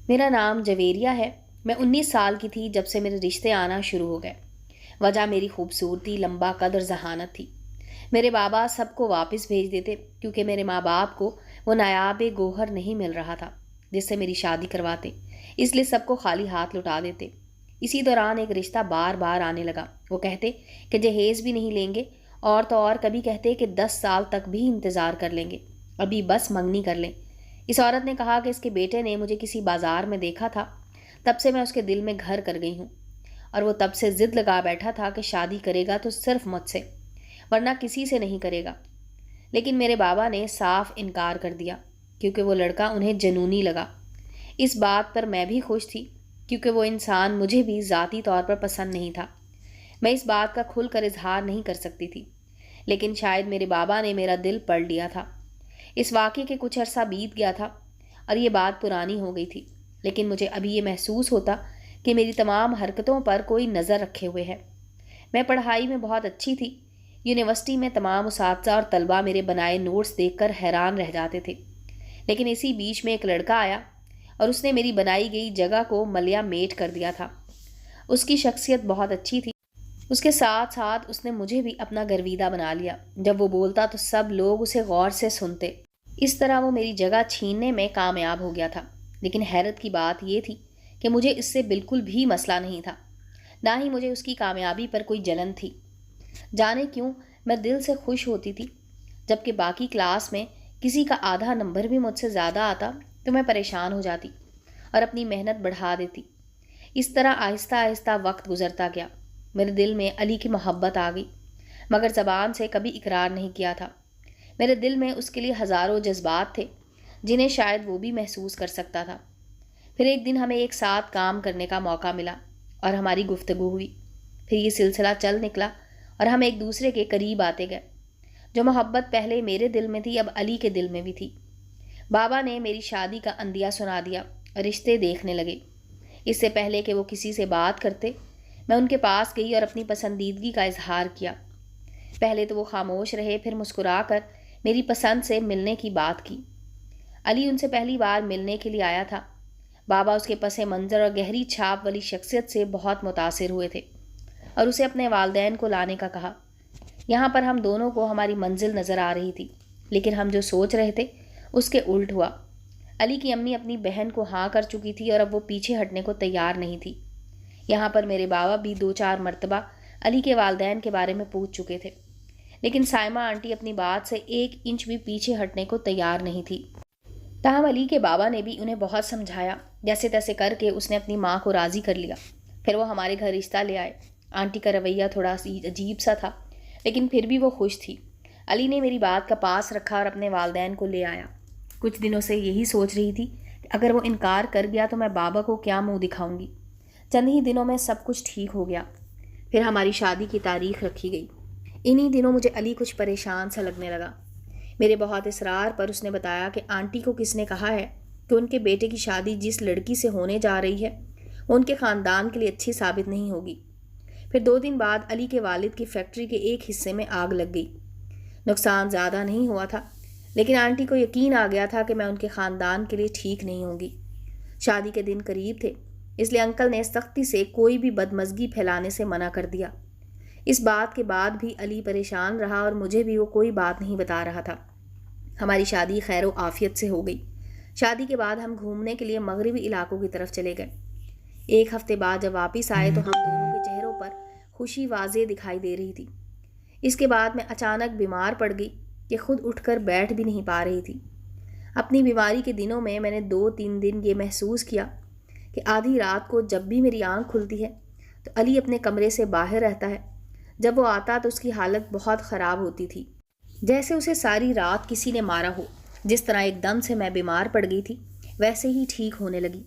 میرا نام جویریہ ہے۔ میں 19 سال کی تھی جب سے میرے رشتے آنا شروع ہو گئے۔ وجہ میری خوبصورتی، لمبا قد اور ذہانت تھی۔ میرے بابا سب کو واپس بھیج دیتے کیونکہ میرے ماں باپ کو وہ نایاب گوہر نہیں مل رہا تھا جس سے میری شادی کرواتے، اس لیے سب کو خالی ہاتھ لوٹا دیتے۔ اسی دوران ایک رشتہ بار بار آنے لگا۔ وہ کہتے کہ جہیز بھی نہیں لیں گے، اور تو اور کبھی کہتے کہ 10 سال تک بھی انتظار کر لیں گے، ابھی بس منگنی کر لیں۔ اس عورت نے کہا کہ اس کے بیٹے نے مجھے کسی بازار میں دیکھا تھا، تب سے میں اس کے دل میں گھر کر گئی ہوں، اور وہ تب سے ضد لگا بیٹھا تھا کہ شادی کرے گا تو صرف مجھ سے، ورنہ کسی سے نہیں کرے گا۔ لیکن میرے بابا نے صاف انکار کر دیا کیونکہ وہ لڑکا انہیں جنونی لگا۔ اس بات پر میں بھی خوش تھی کیونکہ وہ انسان مجھے بھی ذاتی طور پر پسند نہیں تھا۔ میں اس بات کا کھل کر اظہار نہیں کر سکتی تھی، لیکن شاید میرے بابا نے میرا دل پڑھ لیا تھا۔ اس واقعے کے کچھ عرصہ بیت گیا تھا اور یہ بات پرانی ہو گئی تھی، لیکن مجھے ابھی یہ محسوس ہوتا کہ میری تمام حرکتوں پر کوئی نظر رکھے ہوئے ہے۔ میں پڑھائی میں بہت اچھی تھی۔ یونیورسٹی میں تمام اساتذہ اور طلباء میرے بنائے نوٹس دیکھ کر حیران رہ جاتے تھے، لیکن اسی بیچ میں ایک لڑکا آیا اور اس نے میری بنائی گئی جگہ کو ملیا میٹ کر دیا تھا۔ اس کی شخصیت بہت اچھی تھی، اس کے ساتھ ساتھ اس نے مجھے بھی اپنا گرویدہ بنا لیا۔ جب وہ بولتا تو سب لوگ اسے غور سے سنتے۔ اس طرح وہ میری جگہ چھیننے میں کامیاب ہو گیا تھا۔ لیکن حیرت کی بات یہ تھی کہ مجھے اس سے بالکل بھی مسئلہ نہیں تھا، نہ ہی مجھے اس کی کامیابی پر کوئی جلن تھی۔ جانے کیوں میں دل سے خوش ہوتی تھی۔ جبکہ باقی کلاس میں کسی کا آدھا نمبر بھی مجھ سے زیادہ آتا تو میں پریشان ہو جاتی اور اپنی محنت بڑھا دیتی۔ اس طرح آہستہ آہستہ وقت گزرتا گیا۔ میرے دل میں علی کی محبت آ گئی، مگر زبان سے کبھی اقرار نہیں کیا تھا۔ میرے دل میں اس کے لیے ہزاروں جذبات تھے جنہیں شاید وہ بھی محسوس کر سکتا تھا۔ پھر ایک دن ہمیں ایک ساتھ کام کرنے کا موقع ملا اور ہماری گفتگو ہوئی۔ پھر یہ سلسلہ چل نکلا اور ہم ایک دوسرے کے قریب آتے گئے۔ جو محبت پہلے میرے دل میں تھی اب علی کے دل میں بھی تھی۔ بابا نے میری شادی کا عندیہ سنا دیا اور رشتے دیکھنے لگے۔ اس سے پہلے کہ وہ کسی سے بات کرتے، میں ان کے پاس گئی اور اپنی پسندیدگی کا اظہار کیا۔ پہلے تو وہ خاموش رہے، پھر مسکرا کر میری پسند سے ملنے کی بات کی۔ علی ان سے پہلی بار ملنے کے لیے آیا تھا۔ بابا اس کے پس منظر اور گہری چھاپ والی شخصیت سے بہت متاثر ہوئے تھے اور اسے اپنے والدین کو لانے کا کہا۔ یہاں پر ہم دونوں کو ہماری منزل نظر آ رہی تھی، لیکن ہم جو سوچ رہے تھے اس کے الٹ ہوا۔ علی کی امی اپنی بہن کو ہاں کر چکی تھی اور اب وہ پیچھے ہٹنے کو تیار نہیں تھی۔ یہاں پر میرے بابا بھی 2-4 مرتبہ علی کے والدین کے بارے میں پوچھ چکے تھے، لیکن سائمہ آنٹی اپنی بات سے 1 انچ بھی پیچھے ہٹنے کو تیار نہیں تھی۔ تاہم علی کے بابا نے بھی انہیں بہت سمجھایا، جیسے تیسے کر کے اس نے اپنی ماں کو راضی کر لیا۔ پھر وہ ہمارے گھر رشتہ لے آئے۔ آنٹی کا رویہ تھوڑا عجیب سا تھا، لیکن پھر بھی وہ خوش تھی۔ علی نے میری بات کا پاس رکھا اور اپنے والدین کو لے آیا۔ کچھ دنوں سے یہی سوچ رہی تھی کہ اگر وہ انکار کر گیا تو میں بابا کو کیا منہ دکھاؤں گی۔ چند ہی دنوں میں سب کچھ ٹھیک ہو گیا۔ پھر ہماری شادی کی تاریخ رکھی گئی۔ انہی دنوں مجھے علی کچھ پریشان سا لگنے لگا۔ میرے بہت اصرار پر اس نے بتایا کہ آنٹی کو کس نے کہا ہے کہ ان کے بیٹے کی شادی جس لڑکی سے ہونے جا رہی ہے وہ ان کے خاندان کے لیے اچھی ثابت نہیں ہوگی۔ پھر 2 دن بعد علی کے والد کی فیکٹری کے ایک حصے میں آگ لگ گئی۔ نقصان زیادہ نہیں ہوا تھا، لیکن آنٹی کو یقین آ گیا تھا کہ میں ان کے خاندان کے لیے ٹھیک نہیں ہوں گی۔ شادی کے دن قریب تھے، اس لیے انکل نے سختی سے کوئی بھی بدمزگی پھیلانے سے منع کر دیا۔ اس بات کے بعد بھی علی پریشان رہا اور مجھے بھی وہ کوئی بات نہیں بتا رہا تھا۔ ہماری شادی خیر و عافیت سے ہو گئی۔ شادی کے بعد ہم گھومنے کے لیے مغربی علاقوں کی طرف چلے گئے۔ 1 ہفتے بعد جب واپس آئے تو ہم دونوں کے چہروں پر خوشی واضح دکھائی دے رہی تھی۔ اس کے بعد میں اچانک بیمار پڑ گئی کہ خود اٹھ کر بیٹھ بھی نہیں پا رہی تھی۔ اپنی بیماری کے دنوں میں نے 2-3 دن یہ محسوس کیا کہ آدھی رات کو جب بھی میری آنکھ کھلتی ہے تو علی اپنے کمرے سے باہر رہتا ہے۔ جب وہ آتا تو اس کی حالت بہت خراب ہوتی تھی، جیسے اسے ساری رات کسی نے مارا ہو۔ جس طرح ایک دم سے میں بیمار پڑ گئی تھی ویسے ہی ٹھیک ہونے لگی۔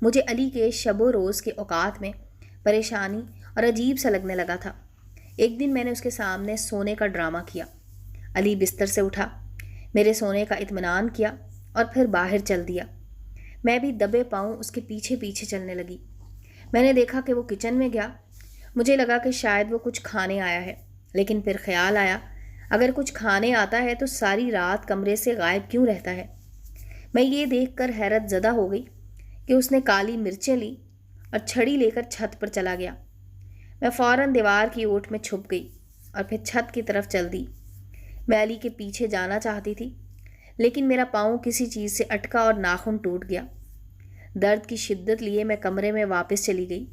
مجھے علی کے شب و روز کے اوقات میں پریشانی اور عجیب سا لگنے لگا تھا۔ ایک دن میں نے اس کے سامنے سونے کا ڈرامہ کیا۔ علی بستر سے اٹھا، میرے سونے کا اطمینان کیا اور پھر باہر چل دیا۔ میں بھی دبے پاؤں اس کے پیچھے پیچھے چلنے لگی۔ میں نے دیکھا کہ وہ کچن میں گیا۔ مجھے لگا کہ شاید وہ کچھ کھانے آیا ہے، لیکن پھر خیال آیا اگر کچھ کھانے آتا ہے تو ساری رات کمرے سے غائب کیوں رہتا ہے۔ میں یہ دیکھ کر حیرت زدہ ہو گئی کہ اس نے کالی مرچیں لی اور چھڑی لے کر چھت پر چلا گیا۔ میں فوراً دیوار کی اوٹ میں چھپ گئی اور پھر چھت کی طرف چل دی۔ میں علی کے پیچھے جانا چاہتی تھی، لیکن میرا پاؤں کسی چیز سے اٹکا اور ناخن ٹوٹ گیا۔ درد کی شدت لیے میں کمرے میں واپس چلی گئی،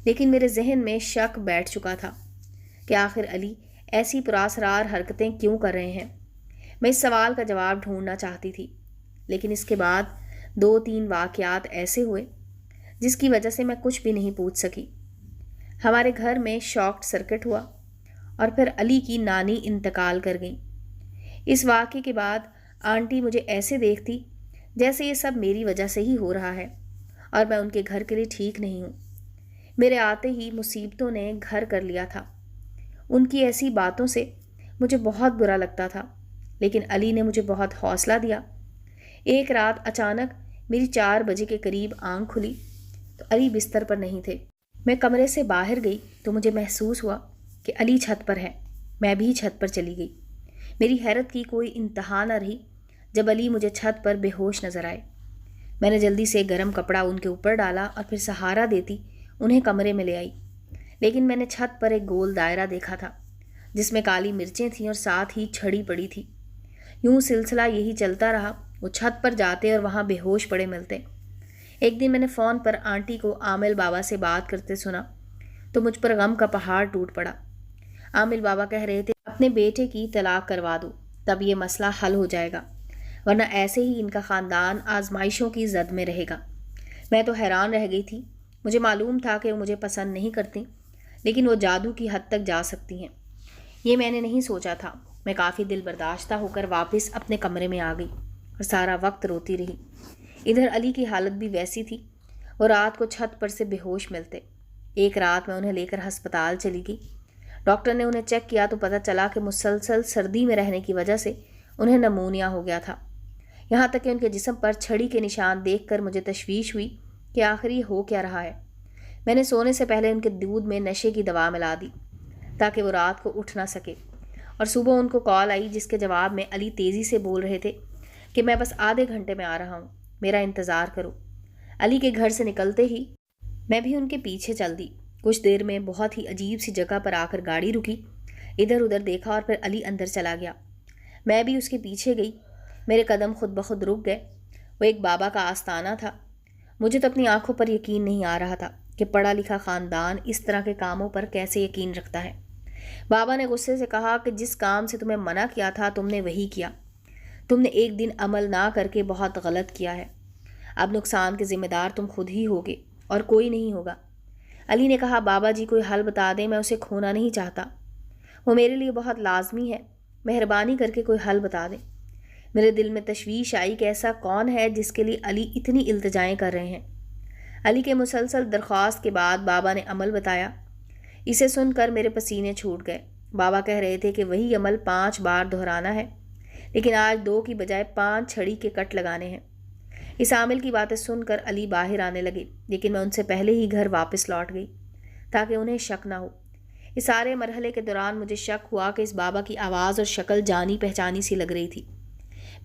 لیکن میرے ذہن میں شک بیٹھ چکا تھا کہ آخر علی ایسی پراسرار حرکتیں کیوں کر رہے ہیں۔ میں اس سوال کا جواب ڈھونڈنا چاہتی تھی، لیکن اس کے بعد 2-3 واقعات ایسے ہوئے جس کی وجہ سے میں کچھ بھی نہیں پوچھ سکی۔ ہمارے گھر میں شارٹ سرکٹ ہوا اور پھر علی کی نانی انتقال کر گئیں۔ اس واقعے کے بعد آنٹی مجھے ایسے دیکھتی جیسے یہ سب میری وجہ سے ہی ہو رہا ہے اور میں ان کے گھر کے لیے ٹھیک نہیں ہوں۔ میرے آتے ہی مصیبتوں نے گھر کر لیا تھا۔ ان کی ایسی باتوں سے مجھے بہت برا لگتا تھا، لیکن علی نے مجھے بہت حوصلہ دیا۔ ایک رات اچانک میری 4 بجے کے قریب آنکھ کھلی تو علی بستر پر نہیں تھے۔ میں کمرے سے باہر گئی تو مجھے محسوس ہوا کہ علی چھت پر ہے۔ میں بھی چھت پر چلی گئی۔ میری حیرت کی کوئی انتہا نہ رہی جب علی مجھے چھت پر بے ہوش نظر آئے۔ میں نے جلدی سے گرم کپڑا ان کے اوپر ڈالا اور پھر سہارا دیتی انہیں کمرے میں لے آئی، لیکن میں نے چھت پر ایک گول دائرہ دیکھا تھا جس میں کالی مرچیں تھیں اور ساتھ ہی چھڑی پڑی تھی۔ یوں سلسلہ یہی چلتا رہا۔ وہ چھت پر جاتے اور وہاں بے ہوش پڑے ملتے۔ ایک دن میں نے فون پر آنٹی کو عامل بابا سے بات کرتے سنا تو مجھ پر غم کا پہاڑ ٹوٹ پڑا۔ عامل بابا کہہ رہے تھے اپنے بیٹے کی طلاق کروا دو، تب یہ مسئلہ حل ہو جائے گا، ورنہ ایسے ہی ان کا خاندان آزمائشوں کی زد میں رہے گا۔ میں تو حیران رہ گئی تھی۔ مجھے معلوم تھا کہ وہ مجھے پسند نہیں کرتی، لیکن وہ جادو کی حد تک جا سکتی ہیں، یہ میں نے نہیں سوچا تھا۔ میں کافی دل برداشتہ ہو کر واپس اپنے کمرے میں آ گئی اور سارا وقت روتی رہی۔ ادھر علی کی حالت بھی ویسی تھی، وہ رات کو چھت پر سے بے ہوش ملتے۔ ایک رات میں انہیں لے کر ہسپتال چلی گئی۔ ڈاکٹر نے انہیں چیک کیا تو پتہ چلا کہ مسلسل سردی میں رہنے کی وجہ سے انہیں نمونیا ہو گیا تھا۔ یہاں تک کہ ان کے جسم پر چھڑی کے نشان دیکھ کر مجھے تشویش ہوئی کہ آخر یہ ہو کیا رہا ہے۔ میں نے سونے سے پہلے ان کے دودھ میں نشے کی دوا ملا دی تاکہ وہ رات کو اٹھ نہ سکے، اور صبح ان کو کال آئی جس کے جواب میں علی تیزی سے بول رہے تھے کہ میں بس آدھے گھنٹے میں آ رہا ہوں، میرا انتظار کرو۔ علی کے گھر سے نکلتے ہی میں بھی ان کے پیچھے چل دی۔ کچھ دیر میں بہت ہی عجیب سی جگہ پر آ کر گاڑی رکی، ادھر ادھر دیکھا اور پھر علی اندر چلا گیا۔ میں بھی اس کے پیچھے گئی۔ میرے قدم خود بخود رک گئے۔ وہ ایک بابا کا آستانہ تھا۔ مجھے تو اپنی آنکھوں پر یقین نہیں آ رہا تھا کہ پڑھا لکھا خاندان اس طرح کے کاموں پر کیسے یقین رکھتا ہے۔ بابا نے غصے سے کہا کہ جس کام سے تمہیں منع کیا تھا تم نے وہی کیا، تم نے ایک دن عمل نہ کر کے بہت غلط کیا ہے، اب نقصان کے ذمہ دار تم خود ہی ہوگے اور کوئی نہیں ہوگا۔ علی نے کہا بابا جی کوئی حل بتا دیں، میں اسے کھونا نہیں چاہتا، وہ میرے لیے بہت لازمی ہے، مہربانی کر کے کوئی حل بتا دیں۔ میرے دل میں تشویش آئی کہ ایسا کون ہے جس کے لیے علی اتنی التجائیں کر رہے ہیں۔ علی کے مسلسل درخواست کے بعد بابا نے عمل بتایا۔ اسے سن کر میرے پسینے چھوٹ گئے۔ بابا کہہ رہے تھے کہ وہی عمل 5 بار دہرانا ہے، لیکن آج 2 کی بجائے 5 چھڑی کے کٹ لگانے ہیں۔ اس عامل کی باتیں سن کر علی باہر آنے لگے، لیکن میں ان سے پہلے ہی گھر واپس لوٹ گئی تاکہ انہیں شک نہ ہو۔ اس سارے مرحلے کے دوران مجھے شک ہوا کہ اس بابا کی آواز اور شکل جانی پہچانی سی لگ رہی تھی۔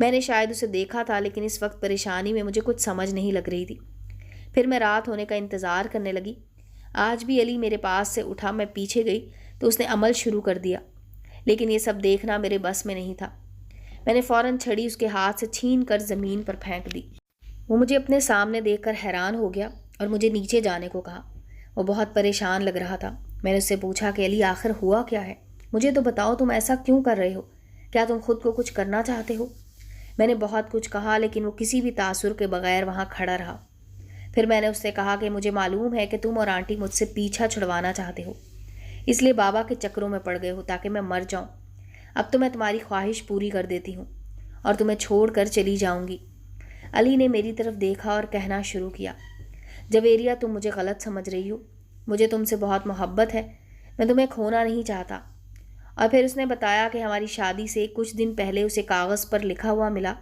میں نے شاید اسے دیکھا تھا، لیکن اس وقت پریشانی میں مجھے کچھ سمجھ نہیں لگ رہی تھی۔ پھر میں رات ہونے کا انتظار کرنے لگی۔ آج بھی علی میرے پاس سے اٹھا، میں پیچھے گئی تو اس نے عمل شروع کر دیا، لیکن یہ سب دیکھنا میرے بس میں نہیں تھا۔ میں نے فوراً چھڑی اس کے ہاتھ سے چھین کر زمین پر پھینک دی۔ وہ مجھے اپنے سامنے دیکھ کر حیران ہو گیا اور مجھے نیچے جانے کو کہا۔ وہ بہت پریشان لگ رہا تھا۔ میں نے اس سے پوچھا کہ علی آخر ہوا کیا ہے؟ مجھے تو بتاؤ تم ایسا کیوں کر رہے ہو؟ کیا تم خود کو کچھ کرنا چاہتے ہو؟ میں نے بہت کچھ کہا، لیکن وہ کسی بھی تاثر کے بغیر وہاں کھڑا رہا۔ پھر میں نے اس سے کہا کہ مجھے معلوم ہے کہ تم اور آنٹی مجھ سے پیچھا چھڑوانا چاہتے ہو، اس لیے بابا کے چکروں میں پڑ گئے ہو تاکہ میں مر جاؤں۔ اب تو میں تمہاری خواہش پوری کر دیتی ہوں اور تمہیں چھوڑ کر چلی جاؤں گی۔ علی نے میری طرف دیکھا اور کہنا شروع کیا، جویریہ تم مجھے غلط سمجھ رہی ہو، مجھے تم سے بہت محبت ہے، میں تمہیں کھونا نہیں چاہتا۔ اور پھر اس نے بتایا کہ ہماری شادی سے کچھ دن پہلے اسے کاغذ پر لکھا ہوا ملا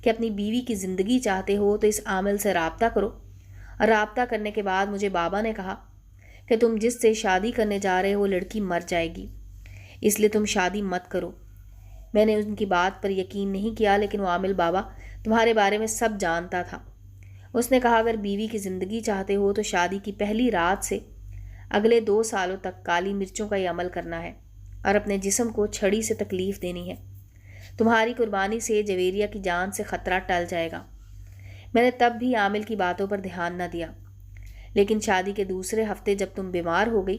کہ اپنی بیوی کی زندگی چاہتے ہو تو اس عامل سے رابطہ کرو، اور رابطہ کرنے کے بعد مجھے بابا نے کہا کہ تم جس سے شادی کرنے جا رہے ہو لڑکی مر جائے گی، اس لیے تم شادی مت کرو۔ میں نے ان کی بات پر یقین نہیں کیا، لیکن وہ عامل بابا تمہارے بارے میں سب جانتا تھا۔ اس نے کہا اگر بیوی کی زندگی چاہتے ہو تو شادی کی پہلی رات سے اگلے 2 سالوں تک کالی مرچوں کا یہ عمل کرنا ہے اور اپنے جسم کو چھڑی سے تکلیف دینی ہے۔ تمہاری قربانی سے جویریہ کی جان سے خطرہ ٹل جائے گا۔ میں نے تب بھی عامل کی باتوں پر دھیان نہ دیا، لیکن شادی کے دوسرے ہفتے جب تم بیمار ہو گئی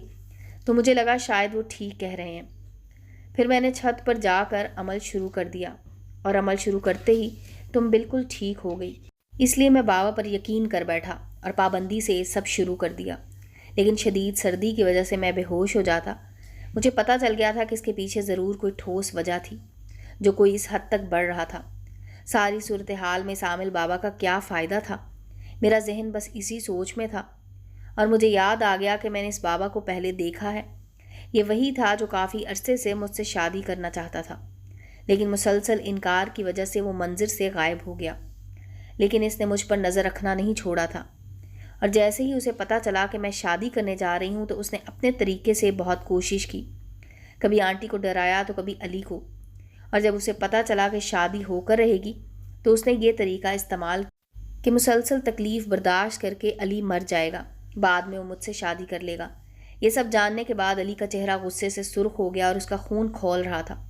تو مجھے لگا شاید وہ ٹھیک کہہ رہے ہیں۔ پھر میں نے چھت پر جا کر عمل شروع کر دیا اور عمل شروع کرتے ہی تم بالکل ٹھیک ہو گئی۔ اس لیے میں بابا پر یقین کر بیٹھا اور پابندی سے سب شروع کر دیا، لیکن شدید سردی کی وجہ سے میں بے ہوش ہو جاتا۔ مجھے پتہ چل گیا تھا کہ اس کے پیچھے ضرور کوئی ٹھوس وجہ تھی جو کوئی اس حد تک بڑھ رہا تھا۔ ساری صورتحال میں عامل بابا کا کیا فائدہ تھا؟ میرا ذہن بس اسی سوچ میں تھا، اور مجھے یاد آ گیا کہ میں نے اس بابا کو پہلے دیکھا ہے۔ یہ وہی تھا جو کافی عرصے سے مجھ سے شادی کرنا چاہتا تھا، لیکن مسلسل انکار کی وجہ سے وہ منظر سے غائب ہو گیا۔ لیکن اس نے مجھ پر نظر رکھنا نہیں چھوڑا تھا، اور جیسے ہی اسے پتہ چلا کہ میں شادی کرنے جا رہی ہوں تو اس نے اپنے طریقے سے بہت کوشش کی۔ کبھی آنٹی کو ڈرایا تو کبھی علی کو، اور جب اسے پتہ چلا کہ شادی ہو کر رہے گی تو اس نے یہ طریقہ استعمال کہ مسلسل تکلیف برداشت کر کے علی مر جائے گا، بعد میں وہ مجھ سے شادی کر لے گا۔ یہ سب جاننے کے بعد علی کا چہرہ غصے سے سرخ ہو گیا اور اس کا خون کھول رہا تھا۔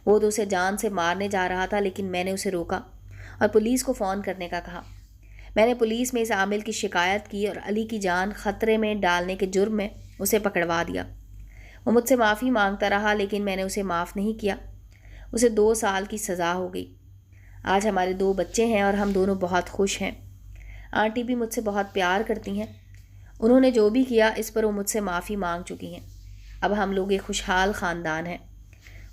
وہ تو اسے جان سے مارنے جا رہا تھا، لیکن میں نے اسے روکا اور پولیس کو فون کرنے کا کہا۔ میں نے پولیس میں اس عامل کی شکایت کی اور علی کی جان خطرے میں ڈالنے کے جرم میں اسے پکڑوا دیا۔ وہ مجھ سے معافی مانگتا رہا، لیکن میں نے اسے معاف نہیں کیا۔ اسے 2 سال کی سزا ہو گئی۔ آج ہمارے 2 بچے ہیں اور ہم دونوں بہت خوش ہیں۔ آنٹی بھی مجھ سے بہت پیار کرتی ہیں۔ انہوں نے جو بھی کیا اس پر وہ مجھ سے معافی مانگ چکی ہیں۔ اب ہم لوگ ایک خوشحال خاندان ہیں۔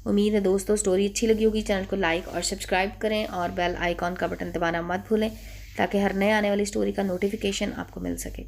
امید ہے دوستو سٹوری اچھی لگی ہوگی۔ چینل کو لائک اور سبسکرائب کریں اور بیل آئیکن کا بٹن دبانا مت بھولیں تاکہ ہر نئے آنے والی سٹوری کا نوٹیفیکیشن آپ کو مل سکے۔